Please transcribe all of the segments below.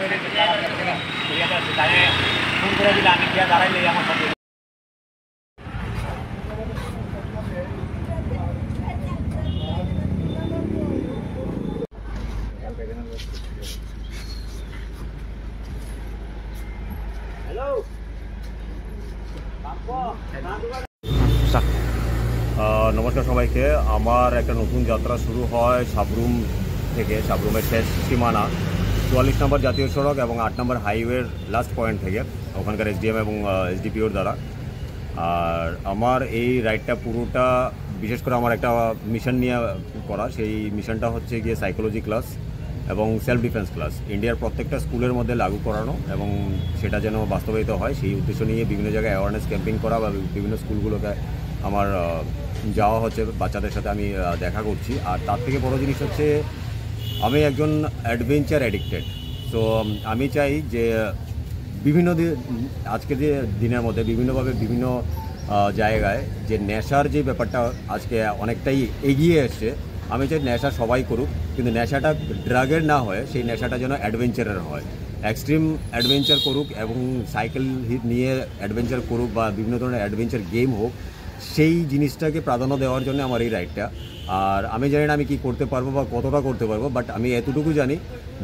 Phone করে দিলে আমি গিয়ে দাঁড়াইলে আমার সাথে নমস্কার সবাইকে। আমার একটা নতুন যাত্রা শুরু হয় সাবরুম থেকে, সাবরুমের শেষ সীমানা ৪৪ নম্বর জাতীয় সড়ক এবং ৮ নম্বর হাইওয়ের লাস্ট পয়েন্ট থেকে, ওখানকার এসডিএম এবং এসডিপিওর দ্বারা। আর আমার এই রাইডটা পুরোটা বিশেষ করে আমার একটা মিশন নিয়ে করা। সেই মিশনটা হচ্ছে গিয়ে সাইকোলজি ক্লাস এবং সেলফ ডিফেন্স ক্লাস ইন্ডিয়ার প্রত্যেকটা স্কুলের মধ্যে লাগু করানো এবং সেটা যেন বাস্তবায়িত হয় সেই উদ্দেশ্য নিয়ে বিভিন্ন জায়গায় অ্যাওয়ারনেস ক্যাম্পেইন করা বা বিভিন্ন স্কুলগুলোকে আমার যাওয়া হচ্ছে, বাচ্চাদের সাথে আমি দেখা করছি। আর তার থেকে বড় জিনিস হচ্ছে আমি একজন অ্যাডভেঞ্চার অ্যাডিক্টেড। সো আমি চাই যে বিভিন্ন আজকের যে দিনের মধ্যে বিভিন্নভাবে বিভিন্ন জায়গায় যে নেশার যে ব্যাপারটা আজকে অনেকটাই এগিয়ে এসছে, আমি চাই নেশা সবাই করুক, কিন্তু নেশাটা ড্রাগের না হয়, সেই নেশাটা যেন অ্যাডভেঞ্চারের হয়, এক্সট্রিম অ্যাডভেঞ্চার করুক এবং সাইকেল নিয়ে অ্যাডভেঞ্চার করুক বা বিভিন্ন ধরনের অ্যাডভেঞ্চার গেম হোক, সেই জিনিসটাকে প্রাধান্য দেওয়ার জন্য আমার এই রাইডটা। আর আমি জানি না আমি কি করতে পারবো বা কতটা করতে পারবো, বাট আমি এতটুকু জানি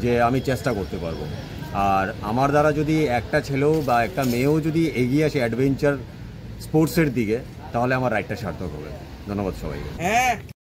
যে আমি চেষ্টা করতে পারবো। আর আমার দ্বারা যদি একটা ছেলেও বা একটা মেয়েও যদি এগিয়ে আসে অ্যাডভেঞ্চার স্পোর্টসের দিকে, তাহলে আমার রাইডটা সার্থক হবে। ধন্যবাদ সবাইকে।